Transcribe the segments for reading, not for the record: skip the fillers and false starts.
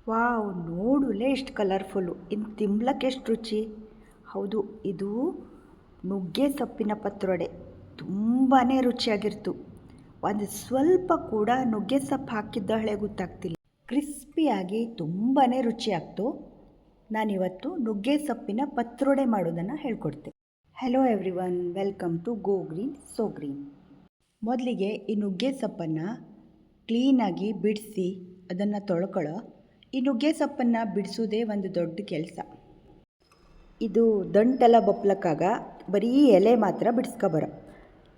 Wow, ನೋಡುಲೇ ಎಷ್ಟು colourful. ಇನ್ನು ತಿನ್ಲಕ್ಕೆ ಎಷ್ಟು ರುಚಿ. ಹೌದು, ಇದು ನುಗ್ಗೆ ಸೊಪ್ಪಿನ ಪತ್ರೊಡೆ ತುಂಬಾ ರುಚಿಯಾಗಿರ್ತು. ಒಂದು ಸ್ವಲ್ಪ ಕೂಡ ನುಗ್ಗೆ ಸೊಪ್ಪು ಹಾಕಿದ್ದಳೆ ಗೊತ್ತಾಗ್ತಿಲ್ಲ. ಕ್ರಿಸ್ಪಿಯಾಗಿ ತುಂಬಾ ರುಚಿಯಾಗ್ತು. ನಾನಿವತ್ತು ನುಗ್ಗೆ ಸೊಪ್ಪಿನ ಪತ್ರೊಡೆ ಮಾಡೋದನ್ನು ಹೇಳ್ಕೊಡ್ತೆ. Hello everyone, welcome to go green so green. ಮೊದಲಿಗೆ ಈ ನುಗ್ಗೆ ಸೊಪ್ಪನ್ನು ಕ್ಲೀನಾಗಿ ಬಿಡಿಸಿ ಅದನ್ನು ತೊಳ್ಕೊಳ್ಳೋ. ಈ ನುಗ್ಗೆ ಸೊಪ್ಪನ್ನು ಬಿಡಿಸೋದೇ ಒಂದು ದೊಡ್ಡ ಕೆಲಸ. ಇದು ದಂಟೆಲ್ಲ ಬೊಪ್ಲಕ್ಕಾಗ ಬರೀ ಎಲೆ ಮಾತ್ರ ಬಿಡಿಸ್ಕೊಬರೋ.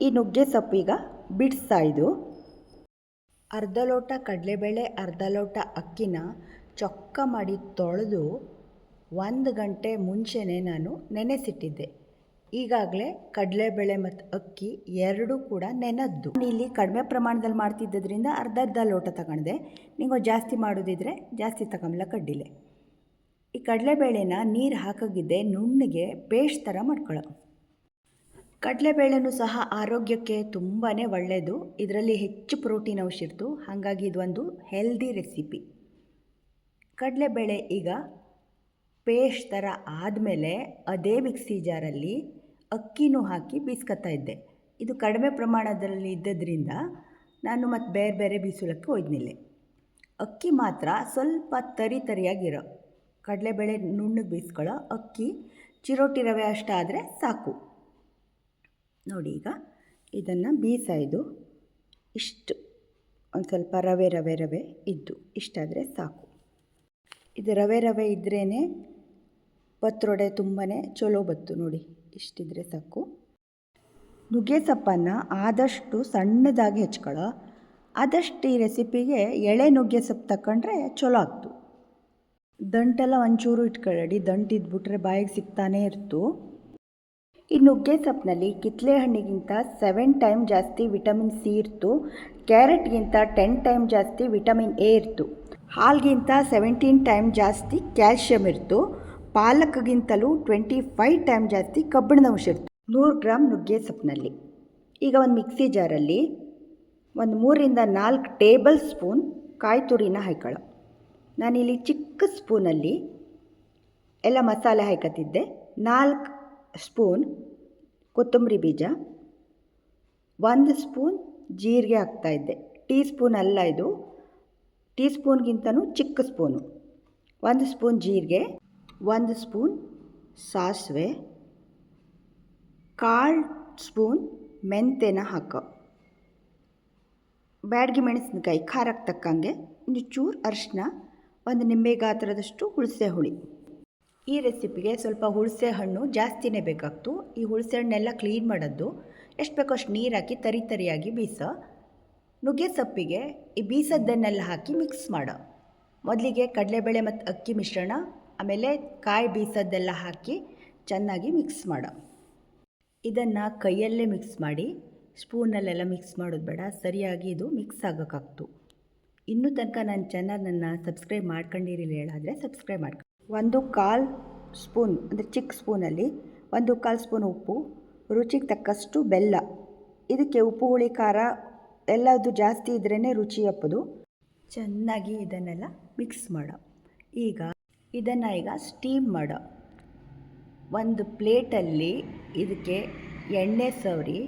ಈ ನುಗ್ಗೆ ಸೊಪ್ಪೀಗ ಬಿಡಿಸ್ತಾ ಇದು. ಅರ್ಧ ಲೋಟ ಕಡಲೆಬೇಳೆ, ಅರ್ಧ ಲೋಟ ಅಕ್ಕಿನ ಚೊಕ್ಕ ಮಾಡಿ ತೊಳೆದು 1 ಗಂಟೆ ಮುಂಚೆನೇ ನಾನು ನೆನೆಸಿಟ್ಟಿದ್ದೆ. ಈಗಾಗಲೇ ಕಡಲೆಬೇಳೆ ಮತ್ತು ಅಕ್ಕಿ ಎರಡೂ ಕೂಡ ನೆನೆದ್ದು. ಇಲ್ಲಿ ಕಡಿಮೆ ಪ್ರಮಾಣದಲ್ಲಿ ಮಾಡ್ತಿದ್ದರಿಂದ ಅರ್ಧ ಲೋಟ ತಗೊಂಡೆ. ನೀವು ಜಾಸ್ತಿ ಮಾಡೋದಿದ್ರೆ ಜಾಸ್ತಿ ತಗೊಂಬಲ್ಲ ಕಡ್ಡಿಲೆ. ಈ ಕಡಲೆಬೇಳೆನ ನೀರು ಹಾಕಾಗಿದ್ದೆ ನುಣ್ಣಗೆ ಪೇಸ್ಟ್ ಥರ ಮಾಡ್ಕೊಳ್ಳೋ. ಕಡಲೆಬೇಳೆನೂ ಸಹ ಆರೋಗ್ಯಕ್ಕೆ ತುಂಬಾ ಒಳ್ಳೆಯದು. ಇದರಲ್ಲಿ ಹೆಚ್ಚು ಪ್ರೋಟೀನ್ ಅಂಶ ಇರ್ತು. ಹಾಗಾಗಿ ಇದೊಂದು ಹೆಲ್ದಿ ರೆಸಿಪಿ. ಕಡಲೆಬೇಳೆ ಈಗ ಪೇಸ್ಟ್ ಥರ ಆದಮೇಲೆ ಅದೇ ಮಿಕ್ಸಿ ಜಾರಲ್ಲಿ ಅಕ್ಕಿನೂ ಹಾಕಿ ಬೀಸ್ಕೊತಾ ಇದ್ದೆ. ಇದು ಕಡಿಮೆ ಪ್ರಮಾಣದಲ್ಲಿ ಇದ್ದದ್ರಿಂದ ನಾನು ಮತ್ತು ಬೇರೆ ಬೇರೆ ಬೀಸಲಕ್ಕೆ ಹೋಯ್ದಿಲ್ಲ. ಅಕ್ಕಿ ಮಾತ್ರ ಸ್ವಲ್ಪ ತರಿಯಾಗಿರೋ. ಕಡಲೆಬೇಳೆ ನುಣ್ಣಗೆ ಬೀಸ್ಕೊಳ್ಳೋ, ಅಕ್ಕಿ ಚಿರೋಟಿ ರವೆ ಅಷ್ಟಾದರೆ ಸಾಕು. ನೋಡಿ, ಈಗ ಇದನ್ನು ಬೀಸಾಯ್ದು ಇಷ್ಟು ಒಂದು ಸ್ವಲ್ಪ ರವೆ ಇದ್ದು ಇಷ್ಟಾದರೆ ಸಾಕು. ಇದು ರವೆ ಇದ್ರೇ ಪತ್ರೊಡೆ ತುಂಬಾ ಚಲೋ ಬತ್ತು. ನೋಡಿ, ಇಷ್ಟಿದ್ರೆ ಸಾಕು. ನುಗ್ಗೆ ಸೊಪ್ಪನ್ನು ಆದಷ್ಟು ಸಣ್ಣದಾಗಿ ಹೆಚ್ಕೊಳ್ಳೋ. ಆದಷ್ಟು ಈ ರೆಸಿಪಿಗೆ ಎಳೆ ನುಗ್ಗೆ ಸೊಪ್ಪು ತಗೊಂಡ್ರೆ ಚಲೋ ಆಗ್ತು. ದಂಟೆಲ್ಲ ಒಂಚೂರು ಇಟ್ಕೊಳ್ಳಿ. ದಂಟು ಇದ್ಬಿಟ್ರೆ ಬಾಯಿಗೆ ಸಿಗ್ತಾನೇ ಇರ್ತು. ಈ ನುಗ್ಗೆ ಸೊಪ್ಪಿನಲ್ಲಿ ಕಿತ್ತಳೆ ಹಣ್ಣಿಗಿಂತ 7 ಟೈಮ್ ಜಾಸ್ತಿ ವಿಟಮಿನ್ ಸಿ ಇರ್ತು. ಕ್ಯಾರೆಟ್ಗಿಂತ 10 ಟೈಮ್ ಜಾಸ್ತಿ ವಿಟಮಿನ್ ಎ ಇರ್ತು. ಹಾಲ್ಗಿಂತ 17 ಟೈಮ್ ಜಾಸ್ತಿ ಕ್ಯಾಲ್ಶಿಯಂ ಇರ್ತು. ಪಾಲಕ್ಗಿಂತಲೂ 25 ಟೈಮ್ ಜಾಸ್ತಿ ಕಬ್ಬಿಣದ ಅಂಶ ಇರ್ತು 100 ಗ್ರಾಮ್ ನುಗ್ಗೆ ಸೊಪ್ಪಿನಲ್ಲಿ. ಈಗ ಒಂದು ಮಿಕ್ಸಿ ಜಾರಲ್ಲಿ ಒಂದು 3ರಿಂದ 4 ಟೇಬಲ್ ಸ್ಪೂನ್ ಕಾಯಿ ತುರಿನ ಹಾಕೊಳ್ಳೋ. ನಾನಿಲ್ಲಿ ಚಿಕ್ಕ ಸ್ಪೂನಲ್ಲಿ ಎಲ್ಲ ಮಸಾಲೆ ಹಾಕತ್ತಿದ್ದೆ. 4 ಸ್ಪೂನ್ ಕೊತ್ತಂಬರಿ ಬೀಜ, 1 ಸ್ಪೂನ್ ಜೀರಿಗೆ ಹಾಕ್ತಾಯಿದ್ದೆ. ಟೀ ಸ್ಪೂನ್ ಅಲ್ಲ ಇದು, ಟೀ ಸ್ಪೂನ್ಗಿಂತನೂ ಚಿಕ್ಕ ಸ್ಪೂನು. 1 ಸ್ಪೂನ್ ಜೀರಿಗೆ, 1 ಸ್ಪೂನ್ ಸಾಸಿವೆ, 1/4 ಸ್ಪೂನ್ ಮೆಂತೆನ ಹಾಕೋ. ಬ್ಯಾಡಗಿ ಮೆಣಸಿನಕಾಯಿ ಖಾರಕ್ಕೆ ತಕ್ಕಂಗೆ, ಒಂದು ಚೂರು ಅರಿಶಿನ, 1 ನಿಂಬೆ ಗಾತ್ರದಷ್ಟು ಹುಣಸೆ ಹುಳಿ. ಈ ರೆಸಿಪಿಗೆ ಸ್ವಲ್ಪ ಹುಣಸೆ ಹಣ್ಣು ಜಾಸ್ತಿನೇ ಬೇಕಾಗ್ತು. ಈ ಹುಣಸೆ ಹಣ್ಣೆಲ್ಲ ಕ್ಲೀನ್ ಮಾಡೋದು. ಎಷ್ಟು ಬೇಕೋ ಅಷ್ಟು ನೀರು ಹಾಕಿ ತರಿಯಾಗಿ ಬೀಸೋ. ನುಗ್ಗೆ ಸೊಪ್ಪಿಗೆ ಈ ಬೀಸದ್ದನ್ನೆಲ್ಲ ಹಾಕಿ ಮಿಕ್ಸ್ ಮಾಡೋ. ಮೊದಲಿಗೆ ಕಡಲೆಬೇಳೆ ಮತ್ತು ಅಕ್ಕಿ ಮಿಶ್ರಣ, ಆಮೇಲೆ ಕಾಯಿ ಬೀಸದ್ದೆಲ್ಲ ಹಾಕಿ ಚೆನ್ನಾಗಿ ಮಿಕ್ಸ್ ಮಾಡೋ. ಇದನ್ನು ಕೈಯಲ್ಲೇ ಮಿಕ್ಸ್ ಮಾಡಿ, ಸ್ಪೂನಲ್ಲೆಲ್ಲ ಮಿಕ್ಸ್ ಮಾಡೋದು ಬೇಡ. ಸರಿಯಾಗಿ ಇದು ಮಿಕ್ಸ್ ಆಗೋಕ್ಕಾಗ್ತು. ಇನ್ನೂ ತನಕ ನನ್ನ ಚಾನಲನ್ನು ಸಬ್ಸ್ಕ್ರೈಬ್ ಮಾಡ್ಕೊಂಡಿರಲಿಲ್ಲ ಹೇಳಾದರೆ ಸಬ್ಸ್ಕ್ರೈಬ್ ಮಾಡ್ಕೊಂಡು. 1/4 ಸ್ಪೂನ್ ಅಂದರೆ ಚಿಕ್ಕ ಸ್ಪೂನಲ್ಲಿ 1/4 ಸ್ಪೂನ್ ಉಪ್ಪು, ರುಚಿಗೆ ತಕ್ಕಷ್ಟು ಬೆಲ್ಲ. ಇದಕ್ಕೆ ಉಪ್ಪು ಹುಳಿ ಖಾರ ಎಲ್ಲದು ಜಾಸ್ತಿ ಇದ್ರೇ ರುಚಿ ಹಪ್ಪದು. ಚೆನ್ನಾಗಿ ಇದನ್ನೆಲ್ಲ ಮಿಕ್ಸ್ ಮಾಡೋ. ಇದನ್ನು ಸ್ಟೀಮ್ ಮಾಡೋ. ಒಂದು ಪ್ಲೇಟಲ್ಲಿ ಇದಕ್ಕೆ ಎಣ್ಣೆ ಸವರಿ,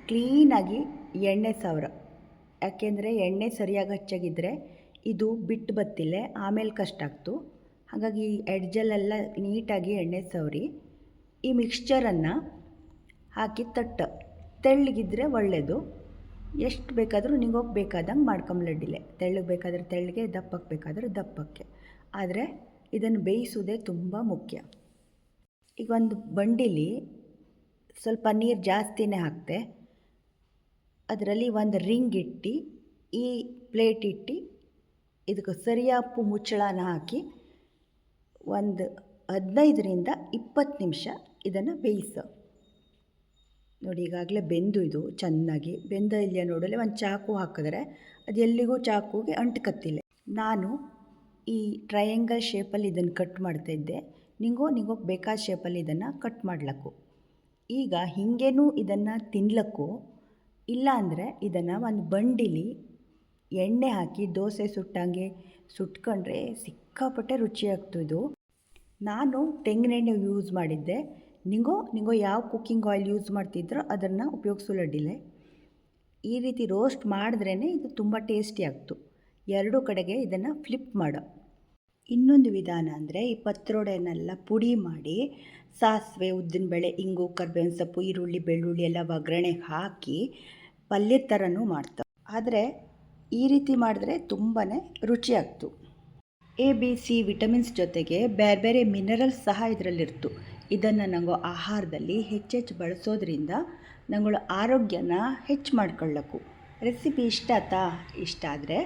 ಕ್ಲೀನಾಗಿ ಎಣ್ಣೆ ಸವರ. ಯಾಕೆಂದರೆ ಎಣ್ಣೆ ಸರಿಯಾಗಿ ಹಚ್ಚಾಗಿದ್ದರೆ ಇದು ಬಿಟ್ಟು ಬತ್ತಿಲ್ಲ, ಆಮೇಲೆ ಕಷ್ಟ ಆಗ್ತು. ಹಾಗಾಗಿ ಎಡ್ಜಲ್ಲೆಲ್ಲ ನೀಟಾಗಿ ಎಣ್ಣೆ ಸವರಿ ಈ ಮಿಕ್ಸ್ಚರನ್ನು ಹಾಕಿ ತೆಳ್ಳಗಿದ್ರೆ ಒಳ್ಳೆಯದು. ಎಷ್ಟು ಬೇಕಾದರೂ ನಿಮಗೆ ಬೇಕಾದಂಗೆ ಮಾಡ್ಕೊಂಬ್ಲಡ್ಡಿಲೆ. ತೆಳ್ಳಗೆ ಬೇಕಾದರೆ ತೆಳ್ಳಗೆ, ದಪ್ಪಕ್ಕೆ ಬೇಕಾದರೆ ದಪ್ಪಕ್ಕೆ. ಆದರೆ ಇದನ್ನು ಬೇಯಿಸೋದೇ ತುಂಬ ಮುಖ್ಯ. ಈಗ ಒಂದು ಬಂಡಿಲಿ ಸ್ವಲ್ಪ ನೀರು ಜಾಸ್ತಿನೇ ಹಾಕ್ತೆ. ಅದರಲ್ಲಿ ಒಂದು ರಿಂಗ್ ಇಟ್ಟು, ಈ ಪ್ಲೇಟ್ ಇಟ್ಟು, ಇದಕ್ಕೆ ಸರಿಯಾಗಿ ಮುಚ್ಚಳನ ಹಾಕಿ ಒಂದು 15ರಿಂದ 20 ನಿಮಿಷ ಇದನ್ನು ಬೇಯಿಸೋ. ನೋಡಿ, ಈಗಾಗಲೇ ಬೆಂದು ಇದು ಚೆನ್ನಾಗಿ ಬೆಂದ ಇಲ್ಲ ನೋಡಲೆ. ಒಂದು ಚಾಕು ಹಾಕಿದ್ರೆ ಅದು ಎಲ್ಲಿಗೂ ಚಾಕುಗೆ ಅಂಟ್ಕತ್ತಿಲ್ಲ. ನಾನು ಈ ಟ್ರಯಾಂಗಲ್ ಶೇಪಲ್ಲಿ ಇದನ್ನು ಕಟ್ ಮಾಡ್ತಾಯಿದ್ದೆ. ನಿಂಗೆ ಬೇಕಾದ ಶೇಪಲ್ಲಿ ಇದನ್ನು ಕಟ್ ಮಾಡ್ಲಕ್ಕು. ಈಗ ಹೀಗೇನೂ ಇದನ್ನು ತಿನ್ಲಕ್ಕೂ ಇಲ್ಲ ಅಂದರೆ ಇದನ್ನು ಒಂದು ಬಂಡಿಲಿ ಎಣ್ಣೆ ಹಾಕಿ ದೋಸೆ ಸುಟ್ಟಂಗೆ ಸುಟ್ಕೊಂಡ್ರೆ ಸಿಕ್ಕಾಪಟ್ಟೆ ರುಚಿಯಾಗ್ತಿದ್ದು. ನಾನು ತೆಂಗಿನೆಣ್ಣೆ ಯೂಸ್ ಮಾಡಿದ್ದೆ. ನಿಂಗೋ ಯಾವ ಕುಕ್ಕಿಂಗ್ ಆಯಿಲ್ ಯೂಸ್ ಮಾಡ್ತಿದ್ರೋ ಅದನ್ನು ಉಪಯೋಗಿಸಲು ಅಡ್ಡಿಲ್ಲ. ಈ ರೀತಿ ರೋಸ್ಟ್ ಮಾಡಿದ್ರೇ ಇದು ತುಂಬ ಟೇಸ್ಟಿ ಆಗ್ತು. ಎರಡೂ ಕಡೆಗೆ ಇದನ್ನು ಫ್ಲಿಪ್ ಮಾಡೋ. ಇನ್ನೊಂದು ವಿಧಾನ ಅಂದರೆ ಈ ಪತ್ರೊಡೆನೆಲ್ಲ ಪುಡಿ ಮಾಡಿ ಸಾಸಿವೆ, ಉದ್ದಿನಬೇಳೆ, ಇಂಗು, ಕರ್ಬೇವಿನ ಸೊಪ್ಪು, ಈರುಳ್ಳಿ, ಬೆಳ್ಳುಳ್ಳಿ ಎಲ್ಲ ಒಗ್ಗರಣೆಗೆ ಹಾಕಿ ಪಲ್ಯದ ಥರನೂ ಮಾಡ್ತಾರೆ. ಆದರೆ ಈ ರೀತಿ ಮಾಡಿದ್ರೆ ತುಂಬಾ ರುಚಿಯಾಗ್ತು. ABC ವಿಟಮಿನ್ಸ್ ಜೊತೆಗೆ ಬೇರೆ ಬೇರೆ ಮಿನರಲ್ಸ್ ಸಹ ಇದರಲ್ಲಿರ್ತು. ಇದನ್ನು ನಾವು ಆಹಾರದಲ್ಲಿ ಹೆಚ್ಚೆಚ್ಚು ಬಳಸೋದ್ರಿಂದ ನಾವುಗಳ ಆರೋಗ್ಯನ ಹೆಚ್ಚು ಮಾಡ್ಕೊಳ್ಳೋಕ್ಕೂ. ರೆಸಿಪಿ ಇಷ್ಟ ಆಯ್ತಾ? ಇಷ್ಟ ಆದರೆ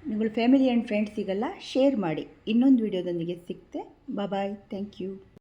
ನಿಗಳ ಫ್ಯಾಮಿಲಿ ಆ್ಯಂಡ್ ಫ್ರೆಂಡ್ಸಿಗೆಲ್ಲ ಶೇರ್ ಮಾಡಿ. ಇನ್ನೊಂದು ವಿಡಿಯೋದೊಂದಿಗೆ ಸಿಗ್ತೆ. ಬಾಯ್. Thank you.